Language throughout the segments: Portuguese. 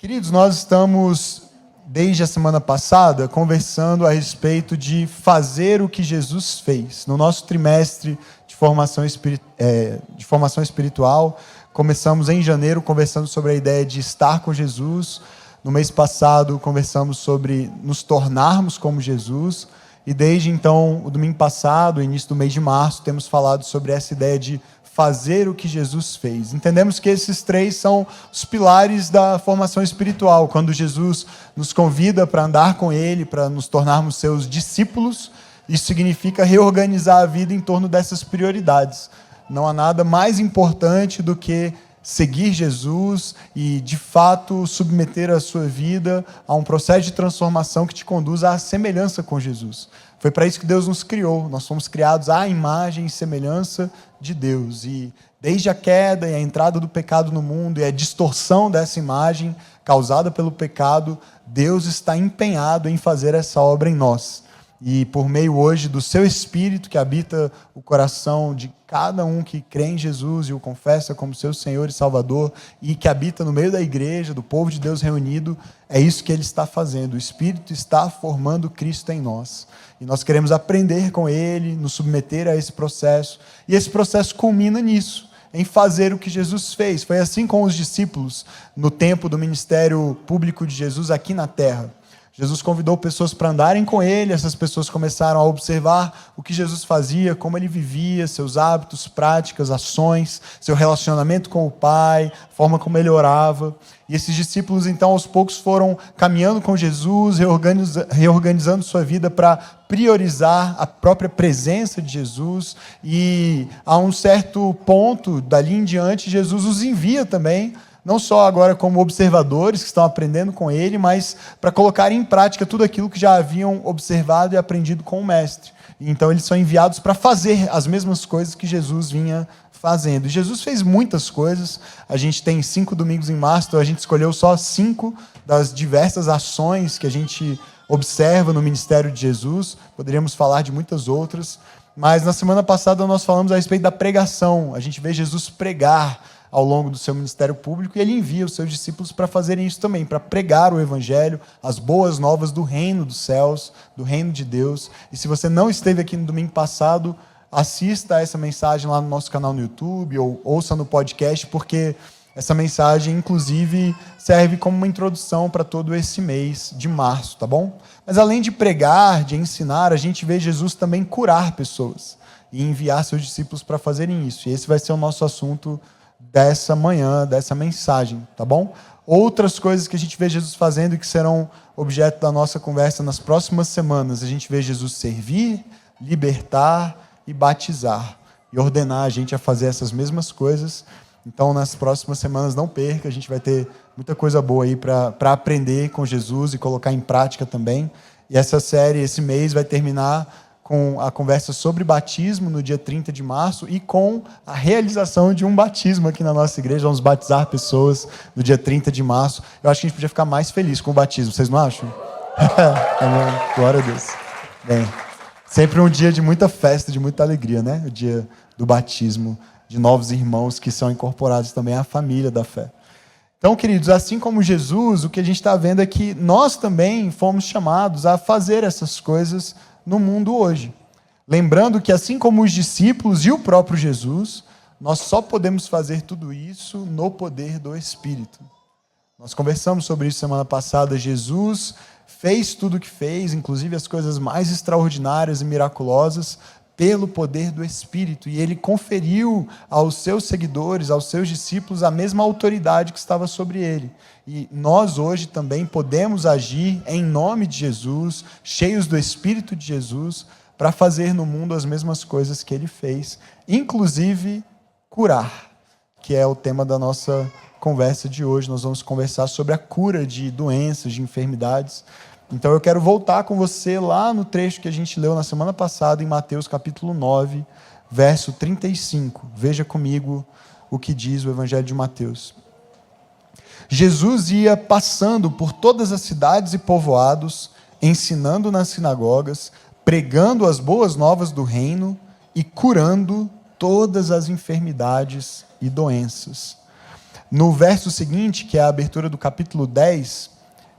Queridos, nós estamos, desde a semana passada, conversando a respeito de fazer o que Jesus fez. No nosso trimestre de formação espiritual, começamos em janeiro conversando sobre a ideia de estar com Jesus. No mês passado, conversamos sobre nos tornarmos como Jesus. E desde então, o domingo passado, início do mês de março, temos falado sobre essa ideia de fazer o que Jesus fez. Entendemos que esses três são os pilares da formação espiritual. Quando Jesus nos convida para andar com Ele, para nos tornarmos seus discípulos, isso significa reorganizar a vida em torno dessas prioridades. Não há nada mais importante do que seguir Jesus e, de fato, submeter a sua vida a um processo de transformação que te conduza à semelhança com Jesus. Foi para isso que Deus nos criou. Nós fomos criados à imagem e semelhança de Deus. E desde a queda e a entrada do pecado no mundo e a distorção dessa imagem causada pelo pecado, Deus está empenhado em fazer essa obra em nós. E por meio hoje do seu Espírito que habita o coração de cada um que crê em Jesus e o confessa como seu Senhor e Salvador e que habita no meio da igreja, do povo de Deus reunido, é isso que Ele está fazendo. O Espírito está formando Cristo em nós. E nós queremos aprender com Ele, nos submeter a esse processo. E esse processo culmina nisso, em fazer o que Jesus fez. Foi assim com os discípulos no tempo do ministério público de Jesus aqui na terra. Jesus convidou pessoas para andarem com Ele, essas pessoas começaram a observar o que Jesus fazia, como Ele vivia, seus hábitos, práticas, ações, seu relacionamento com o Pai, a forma como Ele orava. E esses discípulos, então, aos poucos foram caminhando com Jesus, reorganizando sua vida para priorizar a própria presença de Jesus. E a um certo ponto, dali em diante, Jesus os envia também, não só agora como observadores que estão aprendendo com Ele, mas para colocar em prática tudo aquilo que já haviam observado e aprendido com o Mestre. Então eles são enviados para fazer as mesmas coisas que Jesus vinha fazendo. E Jesus fez muitas coisas. A gente tem 5 domingos em março, então a gente escolheu só 5 das diversas ações que a gente observa no ministério de Jesus. Poderíamos falar de muitas outras, mas na semana passada nós falamos a respeito da pregação. A gente vê Jesus pregar ao longo do seu ministério público, e Ele envia os seus discípulos para fazerem isso também, para pregar o Evangelho, as boas novas do reino dos céus, do reino de Deus. E se você não esteve aqui no domingo passado, assista a essa mensagem lá no nosso canal no YouTube, ou ouça no podcast, porque essa mensagem, inclusive, serve como uma introdução para todo esse mês de março, tá bom? Mas além de pregar, de ensinar, a gente vê Jesus também curar pessoas e enviar seus discípulos para fazerem isso. E esse vai ser o nosso assunto dessa manhã, dessa mensagem, tá bom? Outras coisas que a gente vê Jesus fazendo e que serão objeto da nossa conversa nas próximas semanas, a gente vê Jesus servir, libertar e batizar, e ordenar a gente a fazer essas mesmas coisas. Então, nas próximas semanas, não perca, a gente vai ter muita coisa boa aí para aprender com Jesus e colocar em prática também. E essa série, esse mês, vai terminar com a conversa sobre batismo no dia 30 de março e com a realização de um batismo aqui na nossa igreja. Vamos batizar pessoas no dia 30 de março. Eu acho que a gente podia ficar mais feliz com o batismo, vocês não acham? Glória a Deus. Bem, sempre um dia de muita festa, de muita alegria, né? O dia do batismo de novos irmãos que são incorporados também à família da fé. Então, queridos, assim como Jesus, o que a gente está vendo é que nós também fomos chamados a fazer essas coisas no mundo hoje. Lembrando que, assim como os discípulos e o próprio Jesus, nós só podemos fazer tudo isso no poder do Espírito. Nós conversamos sobre isso semana passada. Jesus fez tudo o que fez, inclusive as coisas mais extraordinárias e miraculosas, pelo poder do Espírito. E Ele conferiu aos seus seguidores, aos seus discípulos, a mesma autoridade que estava sobre Ele. E nós hoje também podemos agir em nome de Jesus, cheios do Espírito de Jesus, para fazer no mundo as mesmas coisas que Ele fez, inclusive curar, que é o tema da nossa conversa de hoje. Nós vamos conversar sobre a cura de doenças, de enfermidades. Então eu quero voltar com você lá no trecho que a gente leu na semana passada, em Mateus capítulo 9, verso 35. Veja comigo o que diz o Evangelho de Mateus. Jesus ia passando por todas as cidades e povoados, ensinando nas sinagogas, pregando as boas novas do reino e curando todas as enfermidades e doenças. No verso seguinte, que é a abertura do capítulo 10,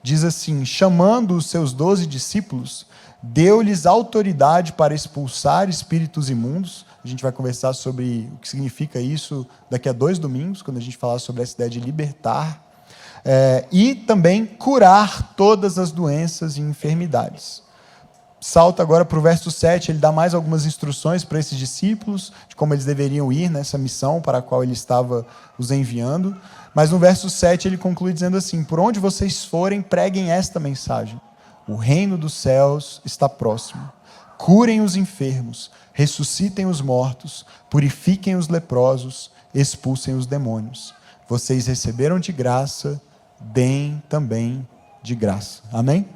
diz assim: chamando os seus 12 discípulos, deu-lhes autoridade para expulsar espíritos imundos. A gente vai conversar sobre o que significa isso daqui a 2 domingos, quando a gente falar sobre essa ideia de libertar. E também curar todas as doenças e enfermidades. Salta agora para o verso 7, ele dá mais algumas instruções para esses discípulos, de como eles deveriam ir nessa missão para a qual ele estava os enviando. Mas no verso 7 ele conclui dizendo assim: por onde vocês forem, preguem esta mensagem: o reino dos céus está próximo. Curem os enfermos, ressuscitem os mortos, purifiquem os leprosos, expulsem os demônios. Vocês receberam de graça, deem também de graça. Amém?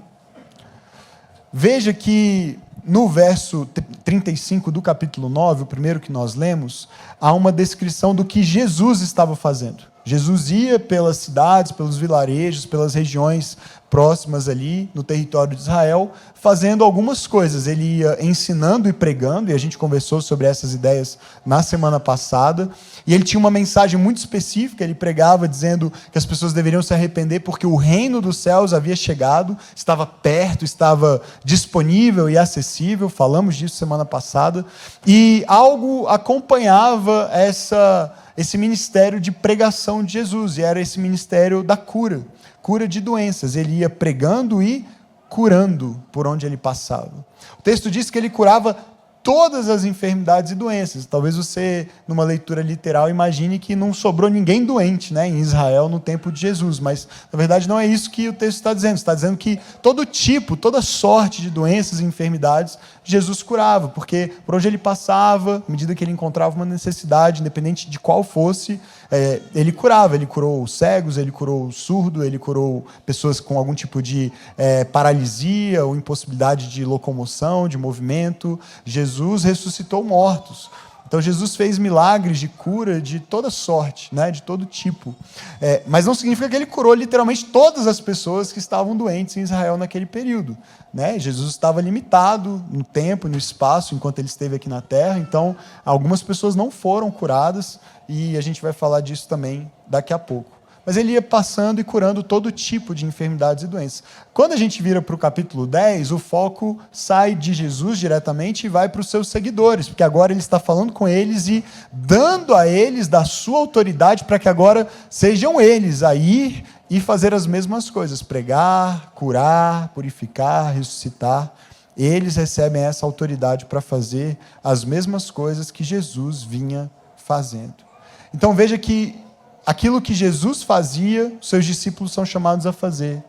Veja que no verso 35 do capítulo 9, o primeiro que nós lemos, há uma descrição do que Jesus estava fazendo. Jesus ia pelas cidades, pelos vilarejos, pelas regiões próximas ali no território de Israel, fazendo algumas coisas. Ele ia ensinando e pregando, e a gente conversou sobre essas ideias na semana passada, e ele tinha uma mensagem muito específica. Ele pregava dizendo que as pessoas deveriam se arrepender porque o reino dos céus havia chegado, estava perto, estava disponível e acessível. Falamos disso semana passada, e algo acompanhava esse ministério de pregação de Jesus, e era esse ministério da cura de doenças. Ele ia pregando e curando por onde ele passava. O texto diz que ele curava todas as enfermidades e doenças. Talvez você, numa leitura literal, imagine que não sobrou ninguém doente, né, em Israel no tempo de Jesus, mas na verdade não é isso que o texto está dizendo. Está dizendo que todo tipo, toda sorte de doenças e enfermidades Jesus curava, porque por onde ele passava, à medida que ele encontrava uma necessidade, independente de qual fosse, ele curava. Ele curou os cegos, ele curou o surdo, ele curou pessoas com algum tipo de paralisia ou impossibilidade de locomoção, de movimento. Jesus ressuscitou mortos. Então Jesus fez milagres de cura de toda sorte, né, de todo tipo. Mas não significa que ele curou literalmente todas as pessoas que estavam doentes em Israel naquele período, né? Jesus estava limitado no tempo, no espaço, enquanto ele esteve aqui na terra. Então algumas pessoas não foram curadas, e a gente vai falar disso também daqui a pouco. Mas ele ia passando e curando todo tipo de enfermidades e doenças. Quando a gente vira para o capítulo 10, o foco sai de Jesus diretamente e vai para os seus seguidores, porque agora ele está falando com eles e dando a eles da sua autoridade para que agora sejam eles a ir e fazer as mesmas coisas: pregar, curar, purificar, ressuscitar. Eles recebem essa autoridade para fazer as mesmas coisas que Jesus vinha fazendo. Então veja que aquilo que Jesus fazia, seus discípulos são chamados a fazer: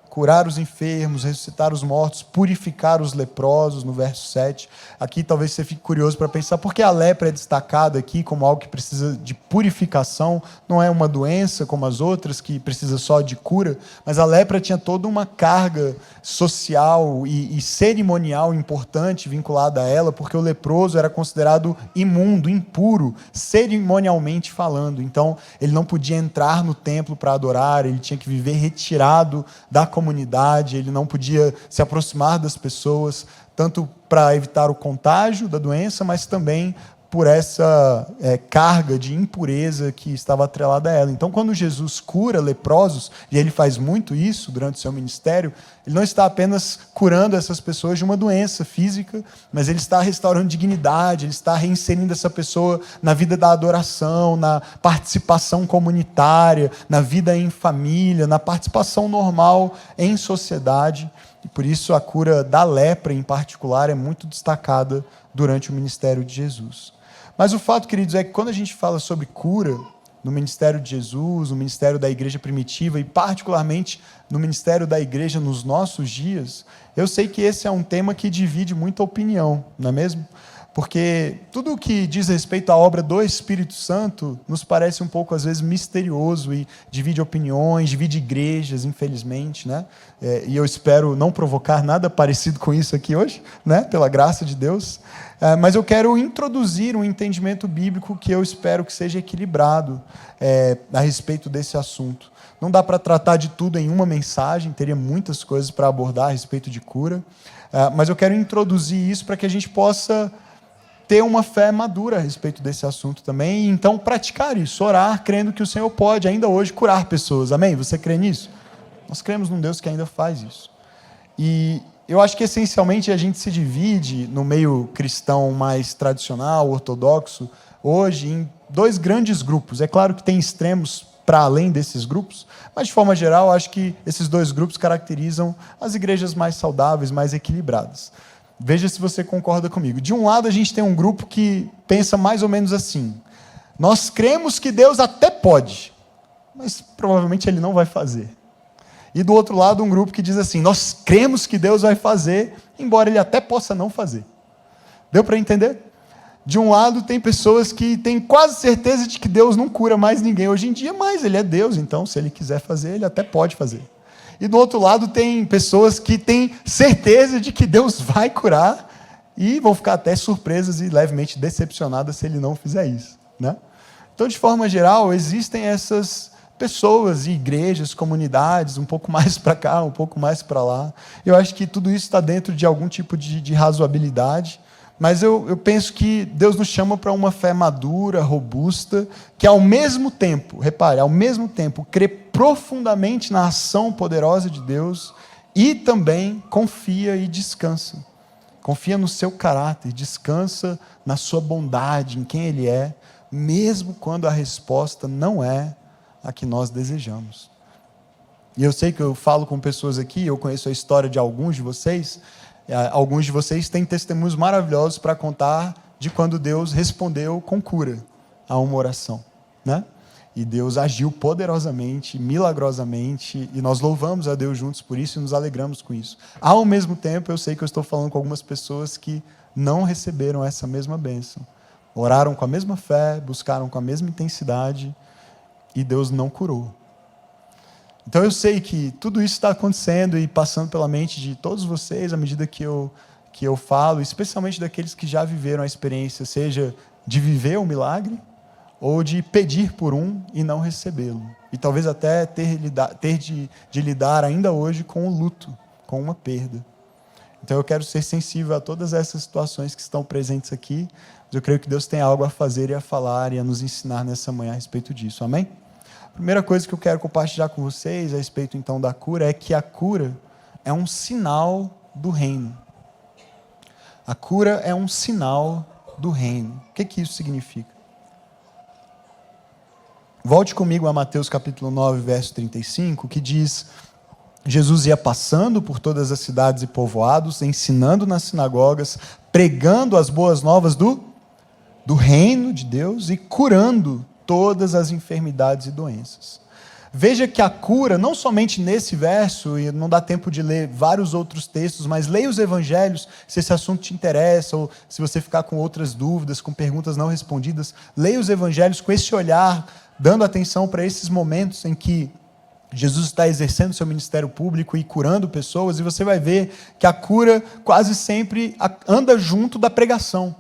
curar os enfermos, ressuscitar os mortos, purificar os leprosos, no verso 7. Aqui talvez você fique curioso para pensar por que a lepra é destacada aqui como algo que precisa de purificação. Não é uma doença como as outras, que precisa só de cura, mas a lepra tinha toda uma carga social e cerimonial importante vinculada a ela, porque o leproso era considerado imundo, impuro, cerimonialmente falando. Então ele não podia entrar no templo para adorar, ele tinha que viver retirado da comunidade, ele não podia se aproximar das pessoas, tanto para evitar o contágio da doença, mas também por essa carga de impureza que estava atrelada a ela. Então, quando Jesus cura leprosos, e ele faz muito isso durante o seu ministério, ele não está apenas curando essas pessoas de uma doença física, mas ele está restaurando dignidade, ele está reinserindo essa pessoa na vida da adoração, na participação comunitária, na vida em família, na participação normal em sociedade. E por isso a cura da lepra, em particular, é muito destacada durante o ministério de Jesus. Mas o fato, queridos, é que quando a gente fala sobre cura no ministério de Jesus, no ministério da igreja primitiva e particularmente no ministério da igreja nos nossos dias, eu sei que esse é um tema que divide muita opinião, não é mesmo? Porque tudo o que diz respeito à obra do Espírito Santo nos parece um pouco, às vezes, misterioso e divide opiniões, divide igrejas, infelizmente, né? E eu espero não provocar nada parecido com isso aqui hoje, né? Pela graça de Deus. Mas eu quero introduzir um entendimento bíblico que eu espero que seja equilibrado a respeito desse assunto. Não dá para tratar de tudo em uma mensagem, teria muitas coisas para abordar a respeito de cura, mas eu quero introduzir isso para que a gente possa ter uma fé madura a respeito desse assunto também, e então praticar isso, orar, crendo que o Senhor pode ainda hoje curar pessoas, amém? Você crê nisso? Nós cremos num Deus que ainda faz isso. E eu acho que essencialmente a gente se divide no meio cristão mais tradicional, ortodoxo, hoje em dois grandes grupos. É claro que tem extremos para além desses grupos, mas de forma geral acho que esses dois grupos caracterizam as igrejas mais saudáveis, mais equilibradas. Veja se você concorda comigo. De um lado, a gente tem um grupo que pensa mais ou menos assim: nós cremos que Deus até pode, mas provavelmente Ele não vai fazer. E do outro lado, um grupo que diz assim: nós cremos que Deus vai fazer, embora Ele até possa não fazer. Deu para entender? De um lado, tem pessoas que têm quase certeza de que Deus não cura mais ninguém hoje em dia, mas Ele é Deus, então se Ele quiser fazer, Ele até pode fazer. E do outro lado tem pessoas que têm certeza de que Deus vai curar e vão ficar até surpresas e levemente decepcionadas se Ele não fizer isso, né? Então, de forma geral, existem essas pessoas e igrejas, comunidades, um pouco mais para cá, um pouco mais para lá. Eu acho que tudo isso está dentro de algum tipo de razoabilidade, mas eu penso que Deus nos chama para uma fé madura, robusta, que ao mesmo tempo, repare, ao mesmo tempo, crê profundamente na ação poderosa de Deus e também confia e descansa. Confia no seu caráter, descansa na sua bondade, em quem Ele é, mesmo quando a resposta não é a que nós desejamos. E eu sei que eu falo com pessoas aqui, eu conheço a história de alguns de vocês têm testemunhos maravilhosos para contar de quando Deus respondeu com cura a uma oração, né? E Deus agiu poderosamente, milagrosamente, e nós louvamos a Deus juntos por isso e nos alegramos com isso. Ao mesmo tempo, eu sei que eu estou falando com algumas pessoas que não receberam essa mesma bênção. Oraram com a mesma fé, buscaram com a mesma intensidade, e Deus não curou. Então eu sei que tudo isso está acontecendo e passando pela mente de todos vocês à medida que eu falo, especialmente daqueles que já viveram a experiência, seja de viver um milagre ou de pedir por um e não recebê-lo. E talvez até ter de lidar ainda hoje com o luto, com uma perda. Então eu quero ser sensível a todas essas situações que estão presentes aqui, mas eu creio que Deus tem algo a fazer e a falar e a nos ensinar nessa manhã a respeito disso. Amém? A primeira coisa que eu quero compartilhar com vocês a respeito então da cura é que a cura é um sinal do reino. A cura é um sinal do reino. O que isso significa? Volte comigo a Mateus capítulo 9, verso 35, que diz: Jesus ia passando por todas as cidades e povoados, ensinando nas sinagogas, pregando as boas novas do reino de Deus e curando todas as enfermidades e doenças. Veja que a cura, não somente nesse verso, e não dá tempo de ler vários outros textos, mas leia os evangelhos, se esse assunto te interessa, ou se você ficar com outras dúvidas, com perguntas não respondidas, leia os evangelhos com esse olhar, dando atenção para esses momentos em que Jesus está exercendo seu ministério público e curando pessoas, e você vai ver que a cura quase sempre anda junto da pregação.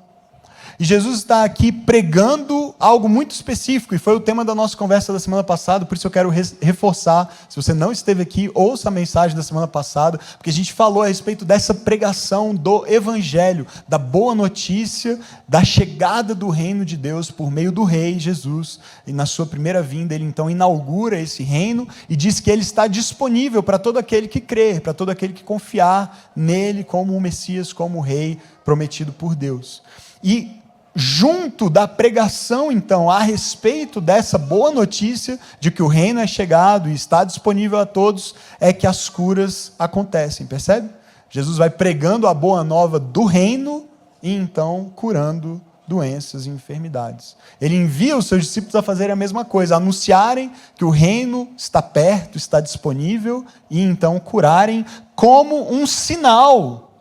E Jesus está aqui pregando algo muito específico, e foi o tema da nossa conversa da semana passada, por isso eu quero reforçar. Se você não esteve aqui, ouça a mensagem da semana passada, porque a gente falou a respeito dessa pregação do Evangelho, da boa notícia, da chegada do reino de Deus por meio do Rei Jesus. E na sua primeira vinda, ele então inaugura esse reino e diz que ele está disponível para todo aquele que crer, para todo aquele que confiar nele como o Messias, como o Rei prometido por Deus. E junto da pregação, então, a respeito dessa boa notícia de que o reino é chegado e está disponível a todos, é que as curas acontecem, percebe? Jesus vai pregando a boa nova do reino e então curando doenças e enfermidades. Ele envia os seus discípulos a fazerem a mesma coisa, a anunciarem que o reino está perto, está disponível, e então curarem como um sinal,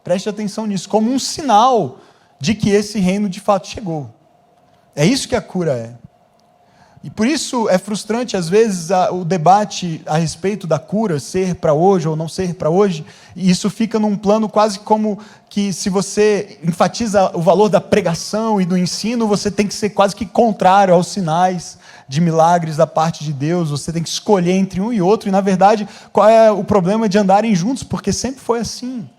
preste atenção nisso, como um sinal de que esse reino de fato chegou. É isso que a cura é. E por isso é frustrante às vezes o debate a respeito da cura ser para hoje ou não ser para hoje, e isso fica num plano quase como que se você enfatiza o valor da pregação e do ensino, você tem que ser quase que contrário aos sinais de milagres da parte de Deus, você tem que escolher entre um e outro, e na verdade, qual é o problema de andarem juntos? Porque sempre foi assim.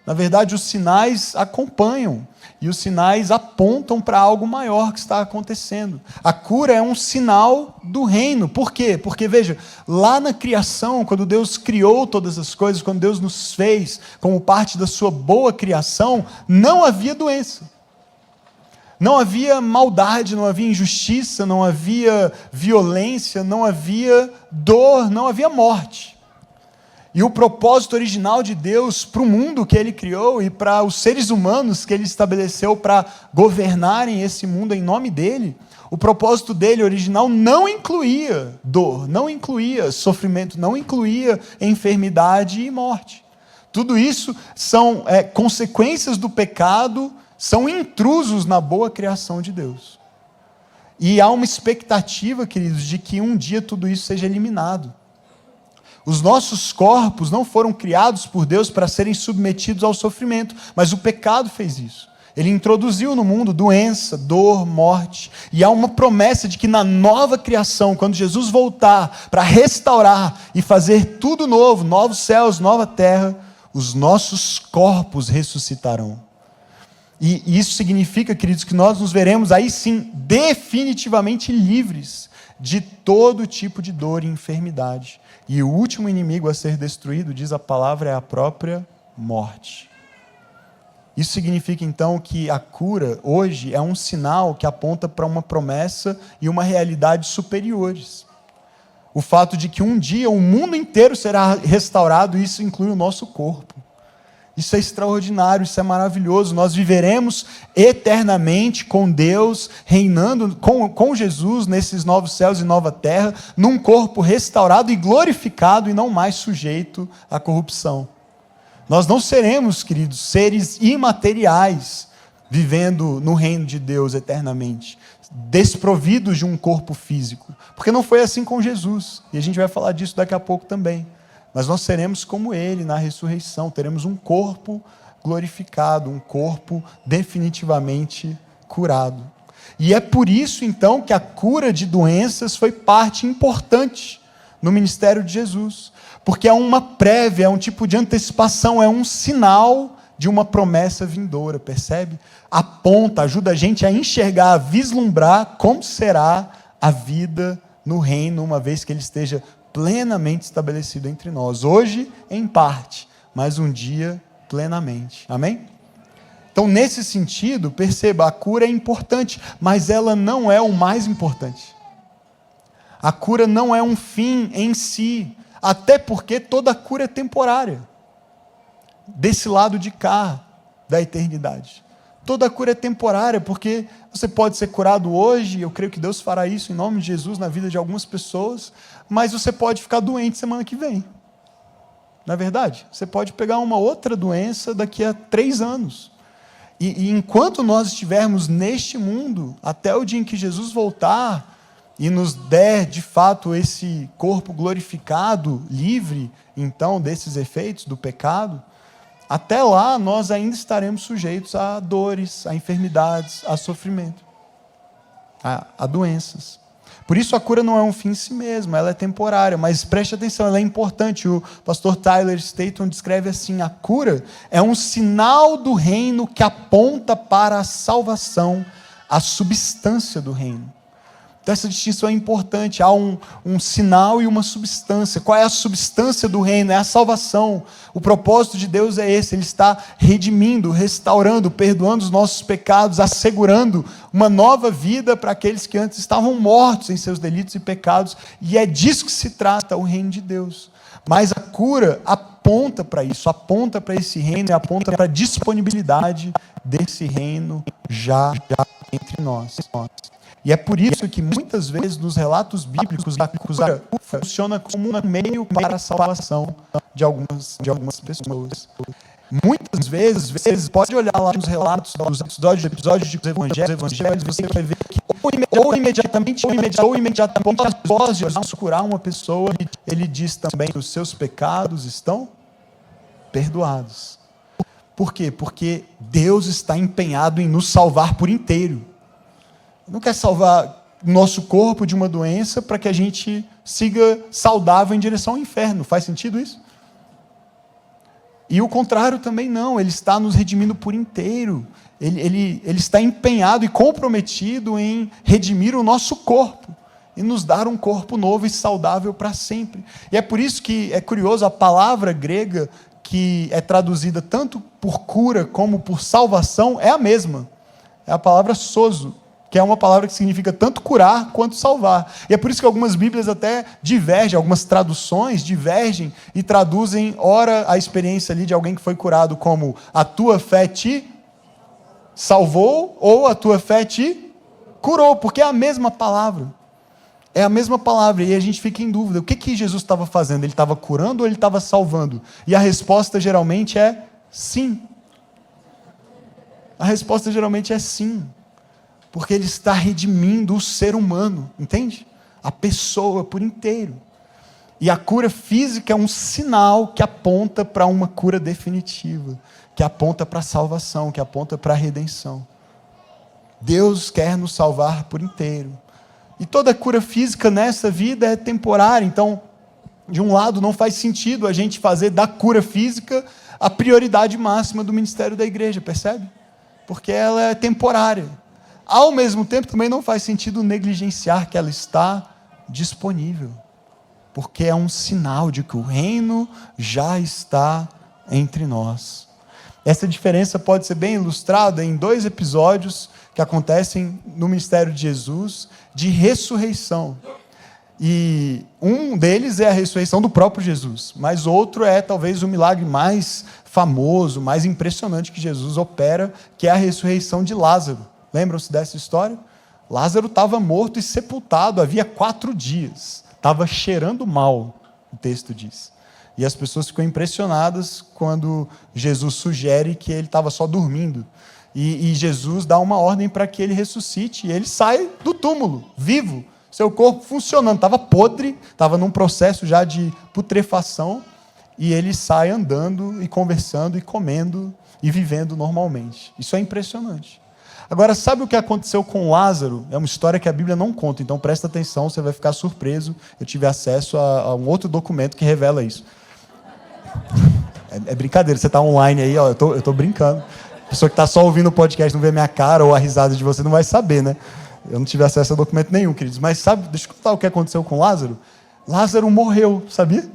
Na verdade, os sinais acompanham. E os sinais apontam para algo maior que está acontecendo. A cura é um sinal do reino. Por quê? Porque, veja, lá na criação, quando Deus criou todas as coisas, quando Deus nos fez como parte da sua boa criação, não havia doença. Não havia maldade, não havia injustiça, não havia violência, não havia dor, não havia morte. E o propósito original de Deus para o mundo que Ele criou e para os seres humanos que Ele estabeleceu para governarem esse mundo em nome dEle, o propósito dEle original não incluía dor, não incluía sofrimento, não incluía enfermidade e morte. Tudo isso são consequências do pecado, são intrusos na boa criação de Deus. E há uma expectativa, queridos, de que um dia tudo isso seja eliminado. Os nossos corpos não foram criados por Deus para serem submetidos ao sofrimento, mas o pecado fez isso. Ele introduziu no mundo doença, dor, morte, e há uma promessa de que na nova criação, quando Jesus voltar para restaurar e fazer tudo novo, novos céus, nova terra, os nossos corpos ressuscitarão. E isso significa, queridos, que nós nos veremos aí sim definitivamente livres de todo tipo de dor e enfermidade. E o último inimigo a ser destruído, diz a palavra, é a própria morte. Isso significa então que a cura hoje é um sinal que aponta para uma promessa e uma realidade superiores. O fato de que um dia o mundo inteiro será restaurado, isso inclui o nosso corpo. Isso é extraordinário, isso é maravilhoso. Nós viveremos eternamente com Deus, reinando com Jesus nesses novos céus e nova terra, num corpo restaurado e glorificado e não mais sujeito à corrupção. Nós não seremos, queridos, seres imateriais, vivendo no reino de Deus eternamente, desprovidos de um corpo físico, porque não foi assim com Jesus, e a gente vai falar disso daqui a pouco também. Mas nós seremos como Ele na ressurreição, teremos um corpo glorificado, um corpo definitivamente curado. E é por isso, então, que a cura de doenças foi parte importante no ministério de Jesus. Porque é uma prévia, é um tipo de antecipação, é um sinal de uma promessa vindoura, percebe? Aponta, ajuda a gente a enxergar, a vislumbrar como será a vida no reino, uma vez que Ele esteja plenamente estabelecido entre nós. Hoje, em parte, mas um dia, plenamente. Amém? Então, nesse sentido, perceba, a cura é importante, mas ela não é o mais importante. A cura não é um fim em si, até porque toda cura é temporária. Desse lado de cá, da eternidade. Toda cura é temporária, porque você pode ser curado hoje, eu creio que Deus fará isso em nome de Jesus na vida de algumas pessoas, mas você pode ficar doente semana que vem. Não é verdade? Você pode pegar uma outra doença daqui a 3 anos. E enquanto nós estivermos neste mundo, até o dia em que Jesus voltar e nos der, de fato, esse corpo glorificado, livre, então, desses efeitos do pecado, até lá nós ainda estaremos sujeitos a dores, a enfermidades, a sofrimento, a doenças. Por isso a cura não é um fim em si mesma, ela é temporária, mas preste atenção, ela é importante. O pastor Tyler Staton descreve assim: a cura é um sinal do reino que aponta para a salvação, a substância do reino. Então essa distinção é importante, há um sinal e uma substância. Qual é a substância do reino? É a salvação. O propósito de Deus é esse, Ele está redimindo, restaurando, perdoando os nossos pecados, assegurando uma nova vida para aqueles que antes estavam mortos em seus delitos e pecados, e é disso que se trata o reino de Deus. Mas a cura aponta para isso, aponta para esse reino e aponta para a disponibilidade desse reino já entre nós. E é por isso que muitas vezes nos relatos bíblicos a cura funciona como um meio para a salvação de algumas pessoas. Muitas vezes, pode olhar lá nos relatos dos episódios dos evangelhos, você vai ver que ou imediatamente após Jesus curar uma pessoa, ele diz também que os seus pecados estão perdoados. Por quê? Porque Deus está empenhado em nos salvar por inteiro. Não quer salvar nosso corpo de uma doença para que a gente siga saudável em direção ao inferno. Faz sentido isso? E o contrário também não, ele está nos redimindo por inteiro. Ele está empenhado e comprometido em redimir o nosso corpo e nos dar um corpo novo e saudável para sempre. E é por isso que é curioso, a palavra grega que é traduzida tanto por cura como por salvação é a mesma. É a palavra sozo, que é uma palavra que significa tanto curar quanto salvar. E é por isso que algumas Bíblias até divergem, algumas traduções divergem e traduzem, ora, a experiência ali de alguém que foi curado como a tua fé te salvou ou a tua fé te curou, porque é a mesma palavra. É a mesma palavra, e a gente fica em dúvida. O que Jesus estava fazendo? Ele estava curando ou ele estava salvando? E a resposta geralmente é sim. A resposta geralmente é sim. Porque ele está redimindo o ser humano, entende? A pessoa por inteiro. E a cura física é um sinal que aponta para uma cura definitiva, que aponta para a salvação, que aponta para a redenção. Deus quer nos salvar por inteiro. E toda cura física nessa vida é temporária. Então, de um lado, não faz sentido a gente fazer da cura física a prioridade máxima do ministério da igreja, percebe? Porque ela é temporária. Ao mesmo tempo, também não faz sentido negligenciar que ela está disponível. Porque é um sinal de que o reino já está entre nós. Essa diferença pode ser bem ilustrada em 2 episódios que acontecem no ministério de Jesus, de ressurreição. E um deles é a ressurreição do próprio Jesus, mas outro é talvez o milagre mais famoso, mais impressionante que Jesus opera, que é a ressurreição de Lázaro. Lembram-se dessa história? Lázaro estava morto e sepultado havia 4 dias. Estava cheirando mal, o texto diz. E as pessoas ficam impressionadas quando Jesus sugere que ele estava só dormindo. E Jesus dá uma ordem para que ele ressuscite. E ele sai do túmulo, vivo. Seu corpo funcionando. Estava podre, estava num processo já de putrefação. E ele sai andando e conversando e comendo e vivendo normalmente. Isso é impressionante. Agora, sabe o que aconteceu com Lázaro? É uma história que a Bíblia não conta, então presta atenção, você vai ficar surpreso. Eu tive acesso a um outro documento que revela isso. É brincadeira, você está online aí, ó, eu estou brincando. A pessoa que está só ouvindo o podcast não vê minha cara ou a risada de você não vai saber, né? Eu não tive acesso a documento nenhum, queridos. Mas sabe, deixa eu contar o que aconteceu com Lázaro. Lázaro morreu, sabia?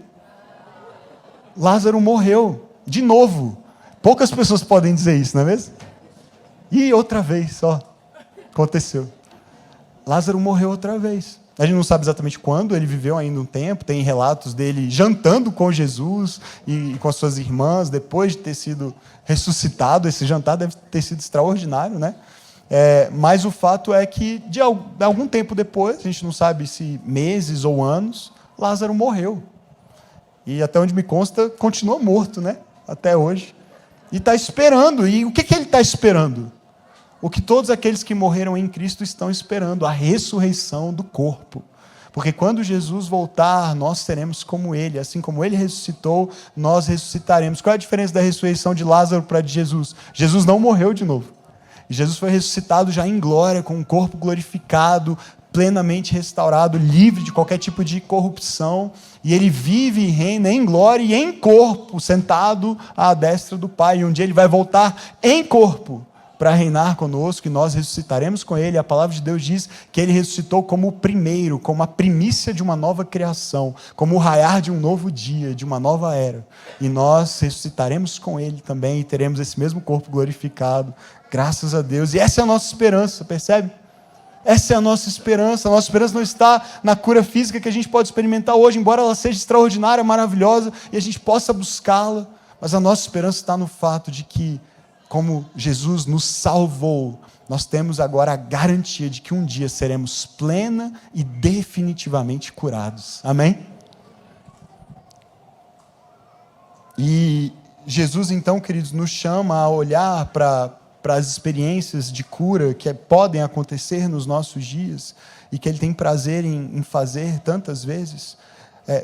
Lázaro morreu, de novo. Poucas pessoas podem dizer isso, não é mesmo? E outra vez só aconteceu. Lázaro morreu outra vez. A gente não sabe exatamente quando, ele viveu ainda um tempo, tem relatos dele jantando com Jesus e com as suas irmãs, depois de ter sido ressuscitado. Esse jantar deve ter sido extraordinário, né? Mas o fato é que, de algum tempo depois, a gente não sabe se meses ou anos, Lázaro morreu. E até onde me consta, continua morto, né? Até hoje. E está esperando. E o que ele está esperando? O que todos aqueles que morreram em Cristo estão esperando, a ressurreição do corpo. Porque quando Jesus voltar, nós seremos como Ele. Assim como Ele ressuscitou, nós ressuscitaremos. Qual é a diferença da ressurreição de Lázaro para a de Jesus? Jesus não morreu de novo. Jesus foi ressuscitado já em glória, com um corpo glorificado, plenamente restaurado, livre de qualquer tipo de corrupção. E Ele vive e reina em glória e em corpo, sentado à destra do Pai. E um dia Ele vai voltar em corpo para reinar conosco, e nós ressuscitaremos com Ele. A palavra de Deus diz que Ele ressuscitou como o primeiro, como a primícia de uma nova criação, como o raiar de um novo dia, de uma nova era. E nós ressuscitaremos com Ele também, e teremos esse mesmo corpo glorificado, graças a Deus. E essa é a nossa esperança, percebe? Essa é a nossa esperança não está na cura física que a gente pode experimentar hoje, embora ela seja extraordinária, maravilhosa, e a gente possa buscá-la, mas a nossa esperança está no fato de que, como Jesus nos salvou, nós temos agora a garantia de que um dia seremos plena e definitivamente curados. Amém? E Jesus, então, queridos, nos chama a olhar para as experiências de cura que podem acontecer nos nossos dias e que Ele tem prazer em fazer tantas vezes,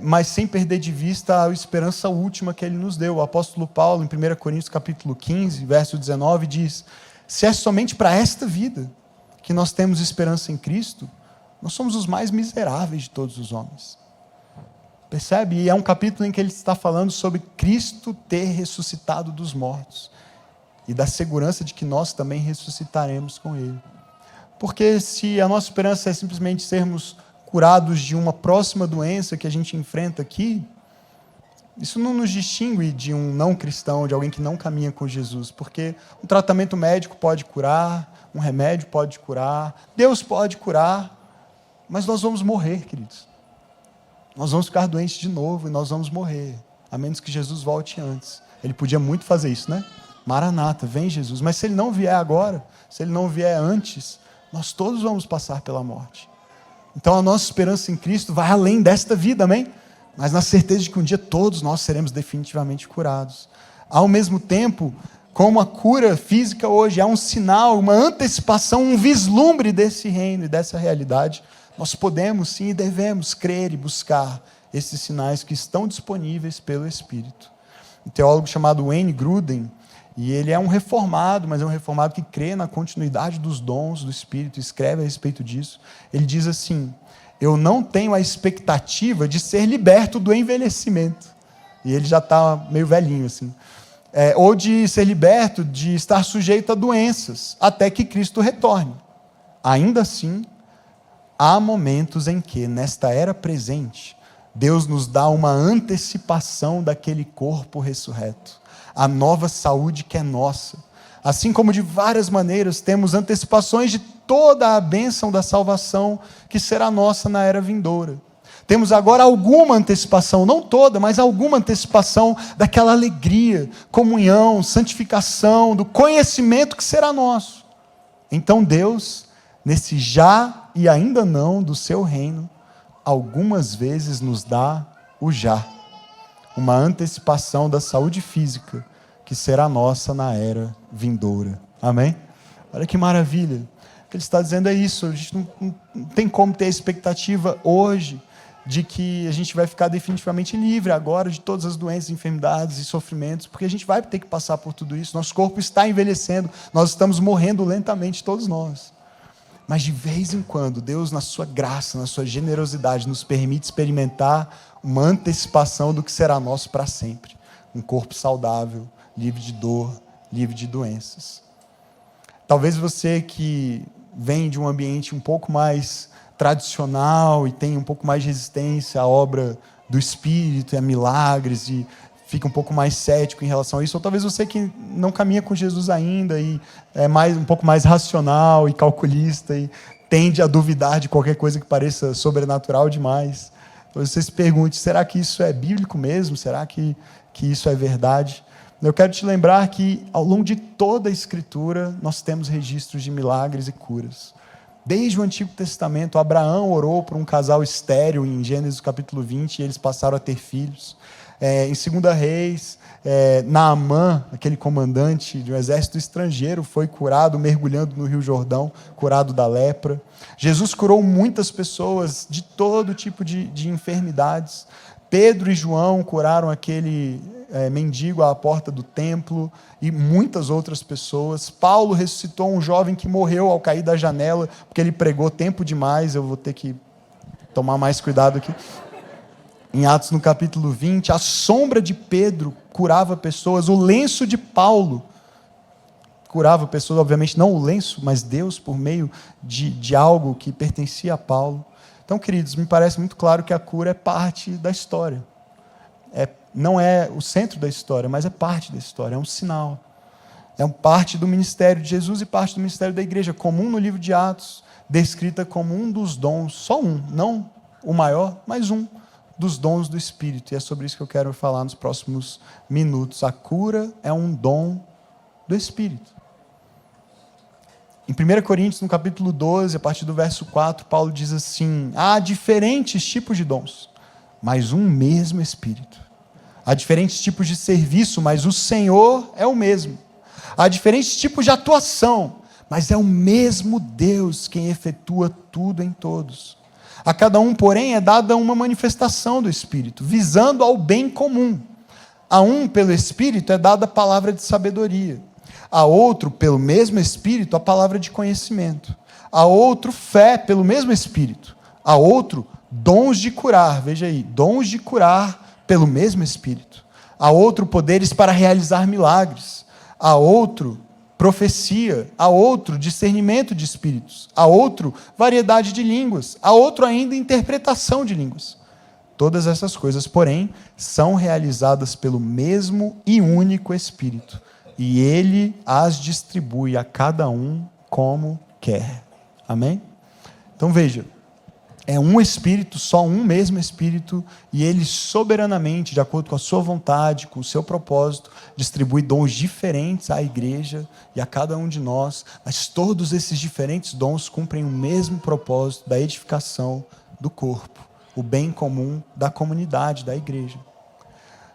mas sem perder de vista a esperança última que Ele nos deu. O apóstolo Paulo, em 1 Coríntios capítulo 15, verso 19, diz: se é somente para esta vida que nós temos esperança em Cristo, nós somos os mais miseráveis de todos os homens. Percebe? E é um capítulo em que ele está falando sobre Cristo ter ressuscitado dos mortos e da segurança de que nós também ressuscitaremos com ele. Porque se a nossa esperança é simplesmente sermos curados de uma próxima doença que a gente enfrenta aqui, isso não nos distingue de um não cristão, de alguém que não caminha com Jesus, porque um tratamento médico pode curar, um remédio pode curar, Deus pode curar, mas nós vamos morrer, queridos. Nós vamos ficar doentes de novo e nós vamos morrer, a menos que Jesus volte antes. Ele podia muito fazer isso, né? Maranata, vem Jesus. Mas se ele não vier agora, se ele não vier antes, nós todos vamos passar pela morte. Então a nossa esperança em Cristo vai além desta vida, amém? Mas na certeza de que um dia todos nós seremos definitivamente curados. Ao mesmo tempo, como a cura física hoje é um sinal, uma antecipação, um vislumbre desse reino e dessa realidade, nós podemos sim e devemos crer e buscar esses sinais que estão disponíveis pelo Espírito. Um teólogo chamado Wayne Grudem, e ele é um reformado, mas é um reformado que crê na continuidade dos dons do Espírito, escreve a respeito disso. Ele diz assim: eu não tenho a expectativa de ser liberto do envelhecimento. E ele já está meio velhinho, assim. Ou de ser liberto de estar sujeito a doenças, até que Cristo retorne. Ainda assim, há momentos em que, nesta era presente, Deus nos dá uma antecipação daquele corpo ressurreto, a nova saúde que é nossa. Assim como de várias maneiras temos antecipações de toda a bênção da salvação que será nossa na era vindoura. Temos agora alguma antecipação, não toda, mas alguma antecipação daquela alegria, comunhão, santificação, do conhecimento que será nosso. Então Deus, nesse já e ainda não do seu reino, algumas vezes nos dá o já, uma antecipação da saúde física que será nossa na era vindoura. Amém? Olha que maravilha. O que ele está dizendo é isso. A gente não tem como ter a expectativa hoje de que a gente vai ficar definitivamente livre agora de todas as doenças, enfermidades e sofrimentos, porque a gente vai ter que passar por tudo isso. Nosso corpo está envelhecendo, nós estamos morrendo lentamente, todos nós. Mas de vez em quando, Deus, na sua graça, na sua generosidade, nos permite experimentar uma antecipação do que será nosso para sempre. Um corpo saudável, livre de dor, livre de doenças. Talvez você que vem de um ambiente um pouco mais tradicional e tem um pouco mais de resistência à obra do Espírito e a milagres e fica um pouco mais cético em relação a isso, ou talvez você que não caminha com Jesus ainda e é um pouco mais racional e calculista e tende a duvidar de qualquer coisa que pareça sobrenatural demais. Talvez você se pergunte, será que isso é bíblico mesmo? Será que isso é verdade? Eu quero te lembrar que ao longo de toda a Escritura nós temos registros de milagres e curas. Desde o Antigo Testamento, Abraão orou por um casal estéril em Gênesis capítulo 20 e eles passaram a ter filhos. Em 2 Reis, Naamã, aquele comandante de um exército estrangeiro, foi curado mergulhando no Rio Jordão, curado da lepra. Jesus curou muitas pessoas de todo tipo de enfermidades. Pedro e João curaram aquele mendigo à porta do templo e muitas outras pessoas. Paulo ressuscitou um jovem que morreu ao cair da janela, porque ele pregou tempo demais. Eu vou ter que tomar mais cuidado aqui. Em Atos, no capítulo 20, a sombra de Pedro curava pessoas, o lenço de Paulo curava pessoas, obviamente não o lenço, mas Deus por meio de algo que pertencia a Paulo. Então, queridos, me parece muito claro que a cura é parte da história. Não é o centro da história, mas é parte da história, é um sinal. É parte do ministério de Jesus e parte do ministério da igreja, comum no livro de Atos, descrita como um dos dons, só um, não o maior, mas um dos dons do Espírito. E é sobre isso que eu quero falar nos próximos minutos. A cura é um dom do Espírito. Em 1 Coríntios, no capítulo 12, a partir do verso 4, Paulo diz assim: há diferentes tipos de dons, mas um mesmo Espírito. Há diferentes tipos de serviço, mas o Senhor é o mesmo. Há diferentes tipos de atuação, mas é o mesmo Deus quem efetua tudo em todos. A cada um, porém, é dada uma manifestação do Espírito, visando ao bem comum. A um, pelo Espírito, é dada a palavra de sabedoria. A outro, pelo mesmo Espírito, a palavra de conhecimento. A outro, fé pelo mesmo Espírito. A outro, Dons de curar, veja aí, dons de curar pelo mesmo Espírito. A outro, poderes para realizar milagres. A outro, profecia. A outro, discernimento de espíritos. A outro, variedade de línguas. A outro ainda, interpretação de línguas. Todas essas coisas, porém, são realizadas pelo mesmo e único Espírito. E Ele as distribui a cada um como quer. Amém? Então veja, é um Espírito, só um mesmo Espírito, e Ele soberanamente, de acordo com a sua vontade, com o seu propósito, distribui dons diferentes à igreja e a cada um de nós, mas todos esses diferentes dons cumprem o mesmo propósito da edificação do corpo, o bem comum da comunidade, da igreja.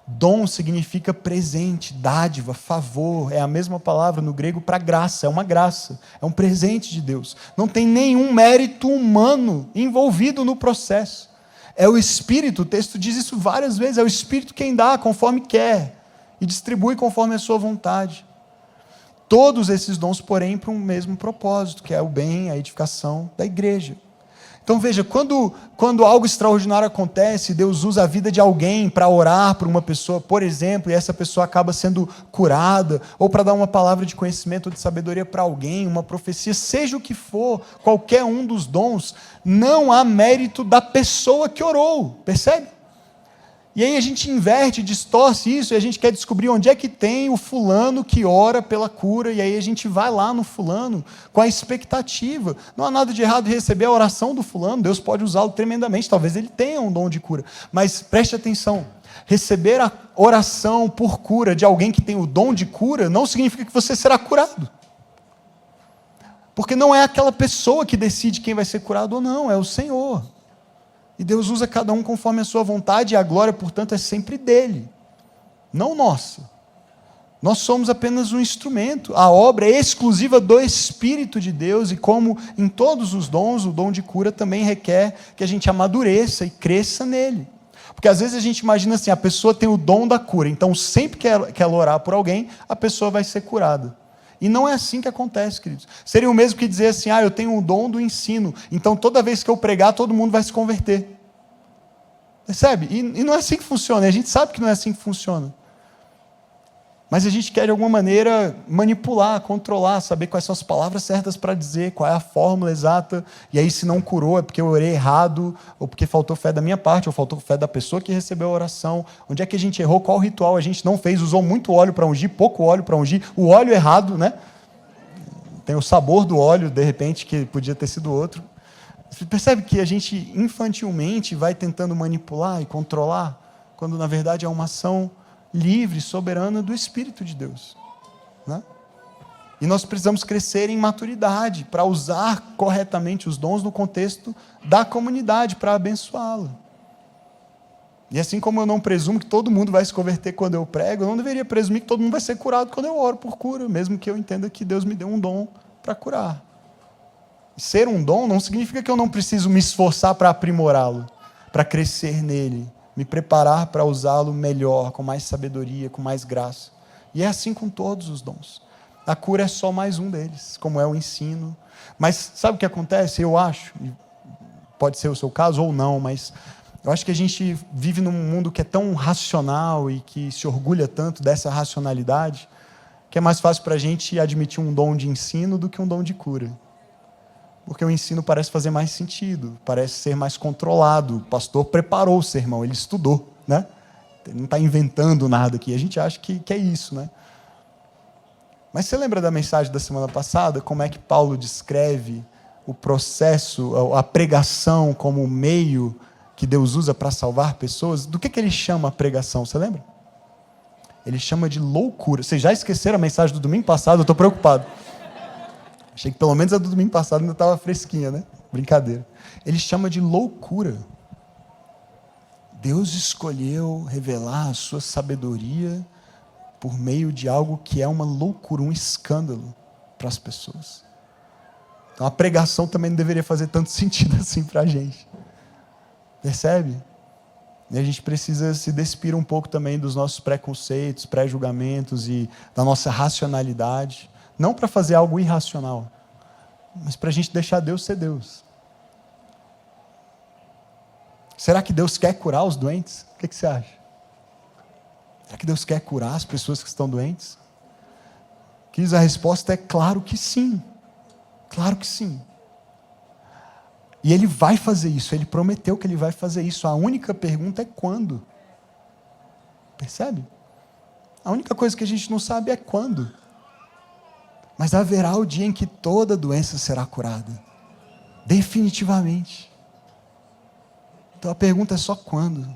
Dom significa presente, dádiva, favor, é a mesma palavra no grego para graça, é um presente de Deus. Não tem nenhum mérito humano envolvido no processo. É o Espírito, o texto diz isso várias vezes, é o Espírito quem dá conforme quer e distribui conforme a sua vontade. Todos esses dons, porém, para um mesmo propósito, que é o bem, a edificação da igreja. Então veja, quando algo extraordinário acontece, Deus usa a vida de alguém para orar por uma pessoa, por exemplo, e essa pessoa acaba sendo curada, ou para dar uma palavra de conhecimento ou de sabedoria para alguém, uma profecia, seja o que for, qualquer um dos dons, não há mérito da pessoa que orou, percebe? E aí a gente inverte, distorce isso, e a gente quer descobrir onde é que tem o fulano que ora pela cura, e aí a gente vai lá no fulano com a expectativa. Não há nada de errado em receber a oração do fulano, Deus pode usá-lo tremendamente, talvez ele tenha um dom de cura. Mas preste atenção, receber a oração por cura de alguém que tem o dom de cura, não significa que você será curado. Porque não é aquela pessoa que decide quem vai ser curado ou não, é o Senhor. E Deus usa cada um conforme a sua vontade, e a glória, portanto, é sempre dele, não nossa. Nós somos apenas um instrumento, a obra é exclusiva do Espírito de Deus, e como em todos os dons, o dom de cura também requer que a gente amadureça e cresça nele. Porque às vezes a gente imagina assim, a pessoa tem o dom da cura, então sempre que ela orar por alguém, a pessoa vai ser curada. E não é assim que acontece, queridos. Seria o mesmo que dizer assim, eu tenho um dom do ensino, então toda vez que eu pregar, todo mundo vai se converter. Percebe? E não é assim que funciona, a gente sabe que não é assim que funciona. Mas a gente quer de alguma maneira manipular, controlar, saber quais são as palavras certas para dizer, qual é a fórmula exata, e aí se não curou é porque eu orei errado, ou porque faltou fé da minha parte, ou faltou fé da pessoa que recebeu a oração. Onde é que a gente errou, qual ritual a gente não fez, usou muito óleo para ungir, pouco óleo para ungir, o óleo errado, né? Tem o sabor do óleo, de repente, que podia ter sido outro. Você percebe que a gente infantilmente vai tentando manipular e controlar, quando na verdade é uma ação livre, soberana do Espírito de Deus, né? E nós precisamos crescer em maturidade para usar corretamente os dons no contexto da comunidade para abençoá-la. E assim como eu não presumo que todo mundo vai se converter quando eu prego, eu não deveria presumir que todo mundo vai ser curado quando eu oro por cura, mesmo que eu entenda que Deus me deu um dom para curar. Ser um dom não significa que eu não preciso me esforçar para aprimorá-lo, para crescer nele, me preparar para usá-lo melhor, com mais sabedoria, com mais graça. E é assim com todos os dons. A cura é só mais um deles, como é o ensino. Mas sabe o que acontece? Eu acho, pode ser o seu caso ou não, mas eu acho que a gente vive num mundo que é tão racional e que se orgulha tanto dessa racionalidade, que é mais fácil para a gente admitir um dom de ensino do que um dom de cura. Porque o ensino parece fazer mais sentido, parece ser mais controlado. O pastor preparou o sermão, ele estudou, né? Ele não está inventando nada aqui. A gente acha que é isso, né? Mas você lembra da mensagem da semana passada? Como é que Paulo descreve o processo, a pregação como o meio que Deus usa para salvar pessoas? Do que ele chama a pregação? Você lembra? Ele chama de loucura. Vocês já esqueceram a mensagem do domingo passado? Eu estou preocupado. Achei que pelo menos a do domingo passado ainda estava fresquinha, né? Brincadeira. Ele chama de loucura. Deus escolheu revelar a sua sabedoria por meio de algo que é uma loucura, um escândalo para as pessoas. Então a pregação também não deveria fazer tanto sentido assim para a gente. Percebe? E a gente precisa se despir um pouco também dos nossos preconceitos, pré-julgamentos e da nossa racionalidade. Não para fazer algo irracional, mas para a gente deixar Deus ser Deus. Será que Deus quer curar os doentes? O que você acha? Será que Deus quer curar as pessoas que estão doentes? Quis a resposta é claro que sim. Claro que sim. E Ele vai fazer isso, Ele prometeu que Ele vai fazer isso. A única pergunta é quando. Percebe? A única coisa que a gente não sabe é quando. Mas haverá o dia em que toda doença será curada. Definitivamente. Então a pergunta é só quando.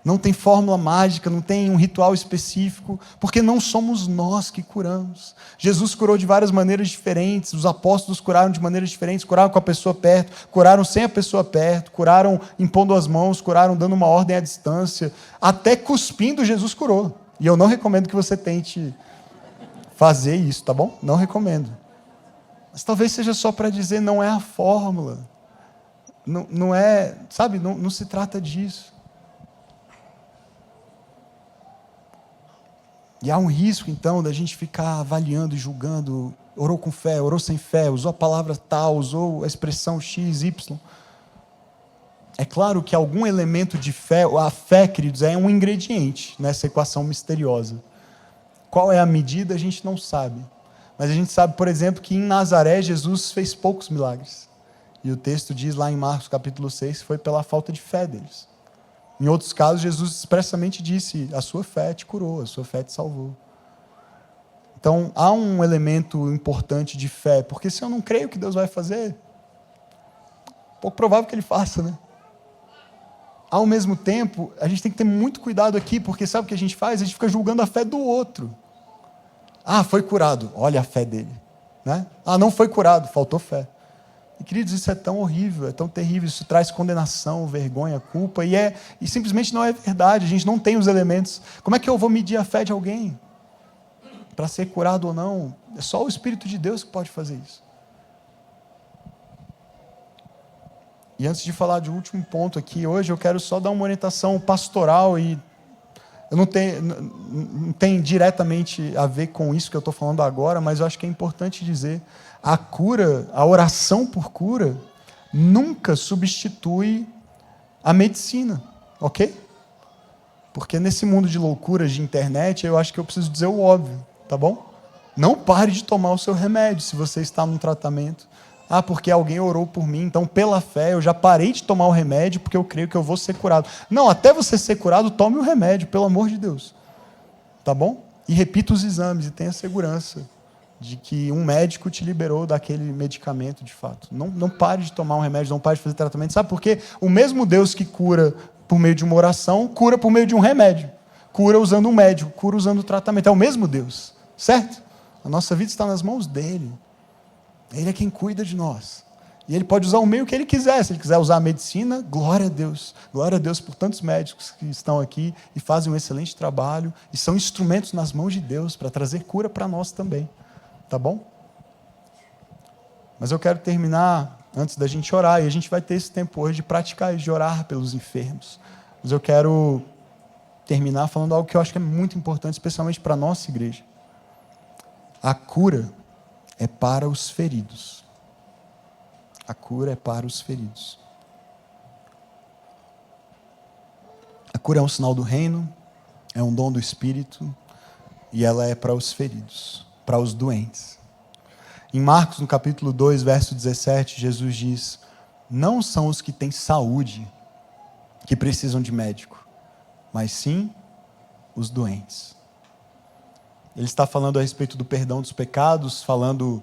Não tem fórmula mágica, não tem um ritual específico, porque não somos nós que curamos. Jesus curou de várias maneiras diferentes, os apóstolos curaram de maneiras diferentes, curaram com a pessoa perto, curaram sem a pessoa perto, curaram impondo as mãos, curaram dando uma ordem à distância, até cuspindo Jesus curou. E eu não recomendo que você tente fazer isso, tá bom? Não recomendo. Mas talvez seja só para dizer, não é a fórmula. Não é, sabe, não se trata disso. E há um risco, então, da gente ficar avaliando e julgando, orou com fé, orou sem fé, usou a palavra tal, usou a expressão X, Y. É claro que algum elemento de fé, a fé, queridos, é um ingrediente nessa equação misteriosa. Qual é a medida, a gente não sabe. Mas a gente sabe, por exemplo, que em Nazaré, Jesus fez poucos milagres. E o texto diz lá em Marcos capítulo 6, que foi pela falta de fé deles. Em outros casos, Jesus expressamente disse, a sua fé te curou, a sua fé te salvou. Então, há um elemento importante de fé, porque se eu não creio que Deus vai fazer, pouco provável que Ele faça, né? Ao mesmo tempo, a gente tem que ter muito cuidado aqui, porque sabe o que a gente faz? A gente fica julgando a fé do outro. Ah, foi curado, olha a fé dele. Né? Ah, não foi curado, faltou fé. E, queridos, isso é tão horrível, é tão terrível, isso traz condenação, vergonha, culpa, e simplesmente não é verdade, a gente não tem os elementos. Como é que eu vou medir a fé de alguém? Para ser curado ou não? É só o Espírito de Deus que pode fazer isso. E antes de falar de último ponto aqui, hoje eu quero só dar uma orientação pastoral, e eu não tem diretamente a ver com isso que eu estou falando agora, mas eu acho que é importante dizer, a cura, a oração por cura, nunca substitui a medicina, ok? Porque nesse mundo de loucuras de internet, eu acho que eu preciso dizer o óbvio, tá bom? Não pare de tomar o seu remédio se você está num tratamento. Ah, porque alguém orou por mim, então pela fé eu já parei de tomar o remédio porque eu creio que eu vou ser curado. Não, até você ser curado, tome o remédio, pelo amor de Deus. Tá bom? E repita os exames e tenha segurança de que um médico te liberou daquele medicamento de fato. Não pare de tomar um remédio, não pare de fazer tratamento. Sabe por quê? O mesmo Deus que cura por meio de uma oração, cura por meio de um remédio. Cura usando um médico, cura usando o tratamento. É o mesmo Deus, certo? A nossa vida está nas mãos dele. Ele é quem cuida de nós. E Ele pode usar o meio que Ele quiser. Se Ele quiser usar a medicina, glória a Deus. Glória a Deus por tantos médicos que estão aqui e fazem um excelente trabalho e são instrumentos nas mãos de Deus para trazer cura para nós também. Tá bom? Mas eu quero terminar antes da gente orar. E a gente vai ter esse tempo hoje de praticar e de orar pelos enfermos. Mas eu quero terminar falando algo que eu acho que é muito importante, especialmente para a nossa igreja. A cura é para os feridos. A cura é para os feridos. A cura é um sinal do reino, é um dom do Espírito, e ela é para os feridos, para os doentes. Em Marcos, no capítulo 2, verso 17, Jesus diz, não são os que têm saúde que precisam de médico, mas sim os doentes. Ele está falando a respeito do perdão dos pecados, falando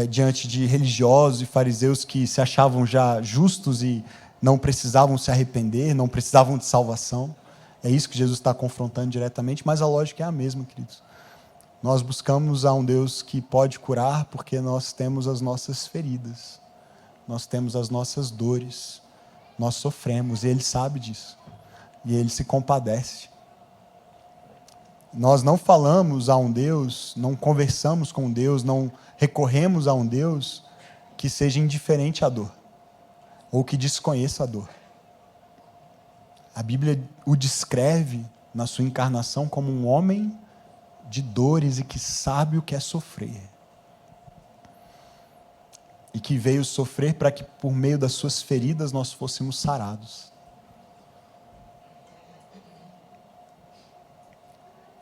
diante de religiosos e fariseus que se achavam já justos e não precisavam se arrepender, não precisavam de salvação. É isso que Jesus está confrontando diretamente, mas a lógica é a mesma, queridos. Nós buscamos a um Deus que pode curar porque nós temos as nossas feridas, nós temos as nossas dores, nós sofremos, e Ele sabe disso, e Ele se compadece. Nós não falamos a um Deus, não conversamos com Deus, não recorremos a um Deus que seja indiferente à dor, ou que desconheça a dor. A Bíblia o descreve na sua encarnação como um homem de dores e que sabe o que é sofrer. E que veio sofrer para que por meio das suas feridas nós fôssemos sarados.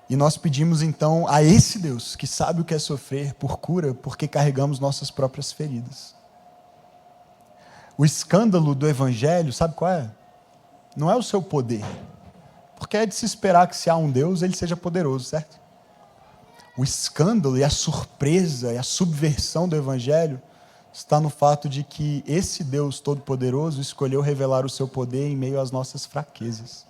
E nós pedimos então a esse Deus que sabe o que é sofrer por cura, porque carregamos nossas próprias feridas. O escândalo do evangelho, sabe qual é? Não é o seu poder, porque é de se esperar que se há um Deus, ele seja poderoso, certo? O escândalo e a surpresa e a subversão do evangelho está no fato de que esse Deus todo-poderoso escolheu revelar o seu poder em meio às nossas fraquezas.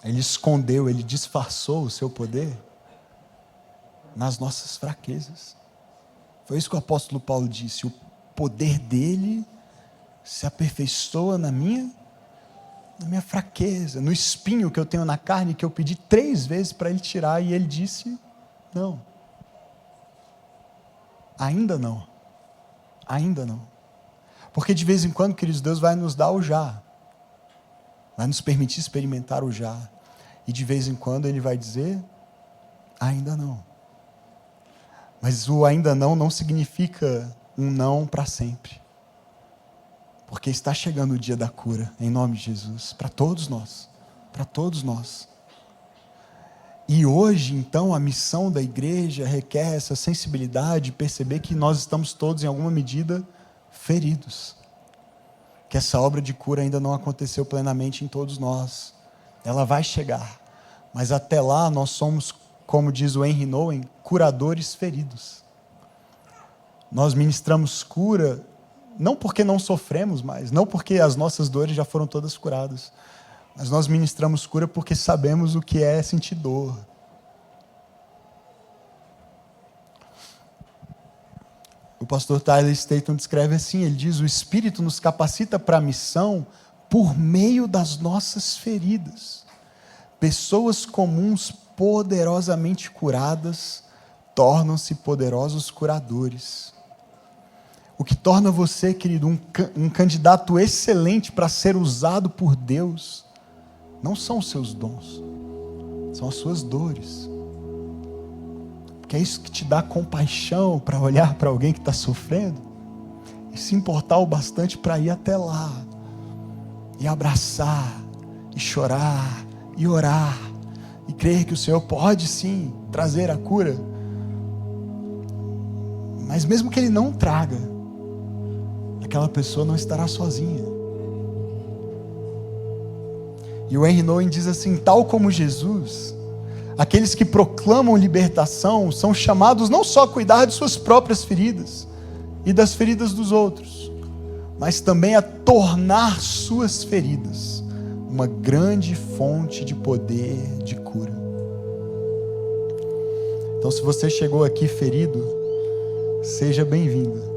Ele escondeu, ele disfarçou o seu poder nas nossas fraquezas. Foi isso que o apóstolo Paulo disse: o poder dele se aperfeiçoa na minha fraqueza, no espinho que eu tenho na carne, que eu pedi 3 vezes para ele tirar, e ele disse: não. Ainda não. Ainda não. Porque de vez em quando, queridos, Deus vai nos dar o já. Vai nos permitir experimentar o já. E de vez em quando Ele vai dizer: ainda não. Mas o ainda não significa um não para sempre. Porque está chegando o dia da cura, em nome de Jesus, para todos nós. Para todos nós. E hoje, então, a missão da igreja requer essa sensibilidade de perceber que nós estamos todos, em alguma medida, feridos. Que essa obra de cura ainda não aconteceu plenamente em todos nós. Ela vai chegar. Mas até lá nós somos, como diz o Henry Nouwen, curadores feridos. Nós ministramos cura, não porque não sofremos mais, não porque as nossas dores já foram todas curadas, mas nós ministramos cura porque sabemos o que é sentir dor. O pastor Tyler Staton descreve assim, ele diz: o Espírito nos capacita para a missão por meio das nossas feridas. Pessoas comuns poderosamente curadas tornam-se poderosos curadores. O que torna você, querido, um candidato excelente para ser usado por Deus, não são os seus dons, são as suas dores. Porque é isso que te dá compaixão para olhar para alguém que está sofrendo e se importar o bastante para ir até lá e abraçar, e chorar, e orar, e crer que o Senhor pode sim trazer a cura. Mas mesmo que Ele não traga, aquela pessoa não estará sozinha. E o Henry Nouwen diz assim: tal como Jesus, aqueles que proclamam libertação são chamados não só a cuidar de suas próprias feridas e das feridas dos outros, mas também a tornar suas feridas uma grande fonte de poder de cura. Então, se você chegou aqui ferido, seja bem-vindo.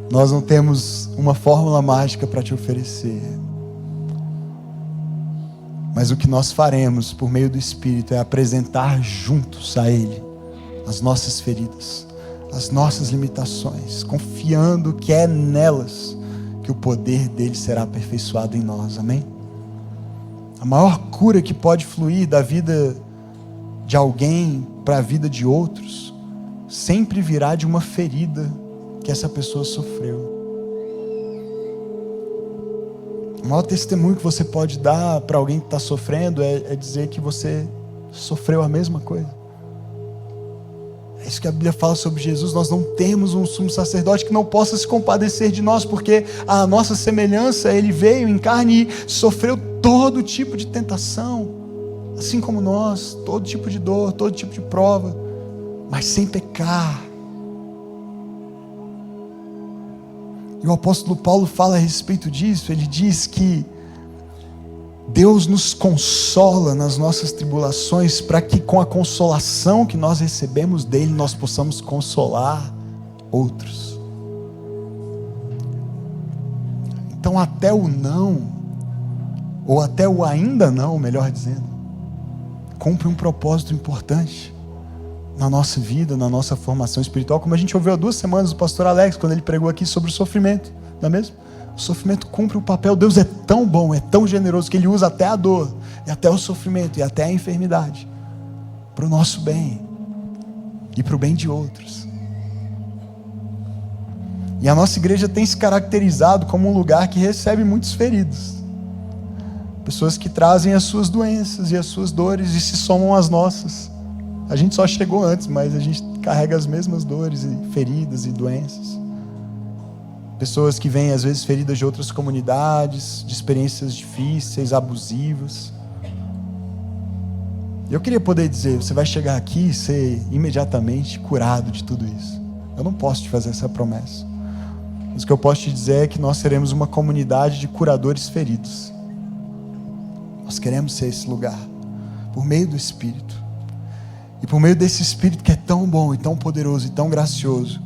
Nós não temos uma fórmula mágica para te oferecer, mas o que nós faremos por meio do Espírito é apresentar juntos a Ele as nossas feridas, as nossas limitações, confiando que é nelas que o poder dele será aperfeiçoado em nós, amém? A maior cura que pode fluir da vida de alguém para a vida de outros, sempre virá de uma ferida que essa pessoa sofreu. O maior testemunho que você pode dar para alguém que está sofrendo é dizer que você sofreu a mesma coisa. É isso que a Bíblia fala sobre Jesus. Nós não temos um sumo sacerdote que não possa se compadecer de nós, porque a nossa semelhança, Ele veio em carne e sofreu todo tipo de tentação, assim como nós, todo tipo de dor, todo tipo de prova, mas sem pecar. E o apóstolo Paulo fala a respeito disso. Ele diz que Deus nos consola nas nossas tribulações, para que com a consolação que nós recebemos dele, nós possamos consolar outros. Então até o não, ou até o ainda não, melhor dizendo, cumpre um propósito importante na nossa vida, na nossa formação espiritual, como a gente ouviu há 2 semanas do pastor Alex, quando ele pregou aqui sobre o sofrimento, não é mesmo? O sofrimento cumpre o papel. Deus é tão bom, é tão generoso, que Ele usa até a dor, e até o sofrimento, e até a enfermidade, para o nosso bem, e para o bem de outros. E a nossa igreja tem se caracterizado como um lugar que recebe muitos feridos. Pessoas que trazem as suas doenças e as suas dores e se somam às nossas. A gente só chegou antes, mas a gente carrega as mesmas dores e feridas e doenças. Pessoas que vêm, às vezes, feridas de outras comunidades, de experiências difíceis, abusivas. E eu queria poder dizer, você vai chegar aqui e ser imediatamente curado de tudo isso. Eu não posso te fazer essa promessa. Mas o que eu posso te dizer é que nós seremos uma comunidade de curadores feridos. Nós queremos ser esse lugar, por meio do Espírito. E por meio desse Espírito que é tão bom e tão poderoso e tão gracioso,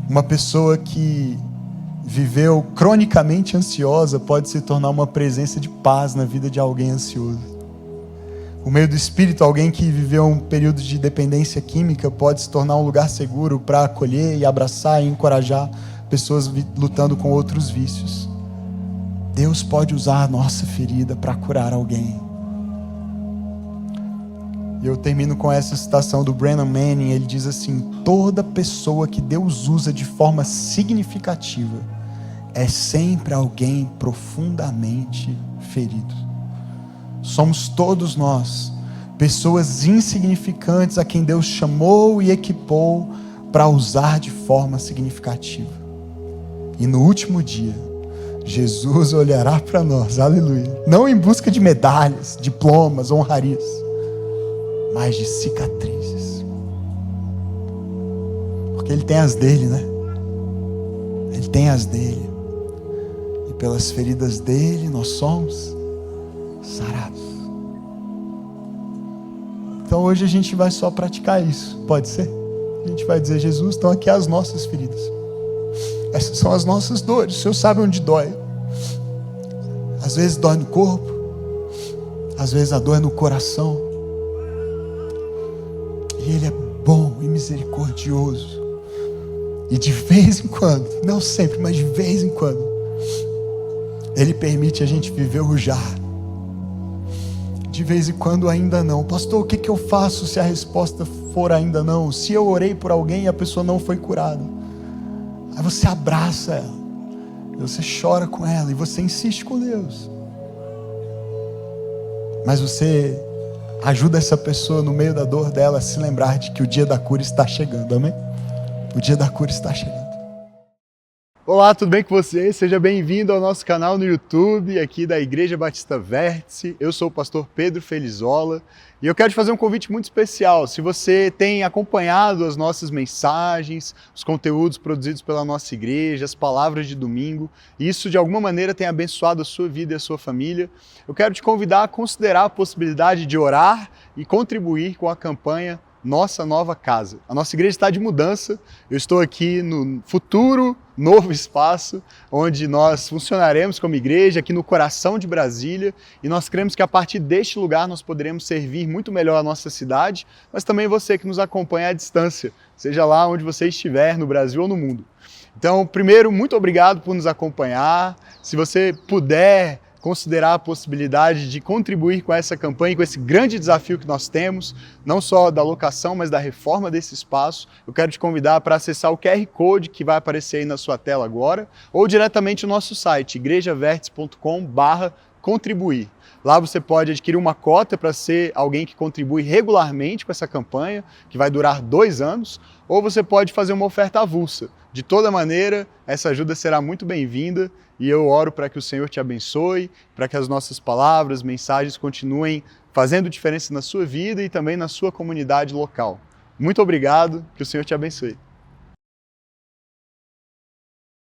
uma pessoa que viveu cronicamente ansiosa pode se tornar uma presença de paz na vida de alguém ansioso. Por meio do Espírito, alguém que viveu um período de dependência química pode se tornar um lugar seguro para acolher e abraçar e encorajar pessoas lutando com outros vícios. Deus pode usar a nossa ferida para curar alguém. E eu termino com essa citação do Brennan Manning. Ele diz assim: toda pessoa que Deus usa de forma significativa é sempre alguém profundamente ferido. Somos todos nós pessoas insignificantes a quem Deus chamou e equipou para usar de forma significativa. E no último dia, Jesus olhará para nós, aleluia, não em busca de medalhas, diplomas, honrarias, mas de cicatrizes. Porque Ele tem as dele, né? Ele tem as dele. E pelas feridas dele nós somos sarados. Então hoje a gente vai só praticar isso, pode ser? A gente vai dizer: Jesus, estão aqui as nossas feridas. Essas são as nossas dores. O Senhor sabe onde dói. Às vezes dói no corpo, às vezes a dor é no coração. E Ele é bom e misericordioso. E de vez em quando, não sempre, mas de vez em quando, Ele permite a gente viver o já. De vez em quando ainda não. Pastor, o que eu faço se a resposta for ainda não? Se eu orei por alguém e a pessoa não foi curada? Aí você abraça ela, você chora com ela e você insiste com Deus. Mas você ajuda essa pessoa no meio da dor dela a se lembrar de que o dia da cura está chegando, amém? O dia da cura está chegando. Olá, tudo bem com você? Seja bem-vindo ao nosso canal no YouTube, aqui da Igreja Batista Vértice. Eu sou o pastor Pedro Felizola e eu quero te fazer um convite muito especial. Se você tem acompanhado as nossas mensagens, os conteúdos produzidos pela nossa igreja, as palavras de domingo, e isso de alguma maneira tem abençoado a sua vida e a sua família, eu quero te convidar a considerar a possibilidade de orar e contribuir com a campanha Nossa Nova Casa. A nossa igreja está de mudança. Eu estou aqui no futuro novo espaço onde nós funcionaremos como igreja, aqui no coração de Brasília, e nós cremos que a partir deste lugar nós poderemos servir muito melhor a nossa cidade, mas também você que nos acompanha à distância, seja lá onde você estiver, no Brasil ou no mundo. Então, primeiro, muito obrigado por nos acompanhar. Se você puder considerar a possibilidade de contribuir com essa campanha, com esse grande desafio que nós temos, não só da locação, mas da reforma desse espaço, eu quero te convidar para acessar o QR Code que vai aparecer aí na sua tela agora, ou diretamente o nosso site, igrejavertice.com/contribuir. Lá você pode adquirir uma cota para ser alguém que contribui regularmente com essa campanha, que vai durar 2 anos, ou você pode fazer uma oferta avulsa. De toda maneira, essa ajuda será muito bem-vinda e eu oro para que o Senhor te abençoe, para que as nossas palavras, mensagens continuem fazendo diferença na sua vida e também na sua comunidade local. Muito obrigado, que o Senhor te abençoe.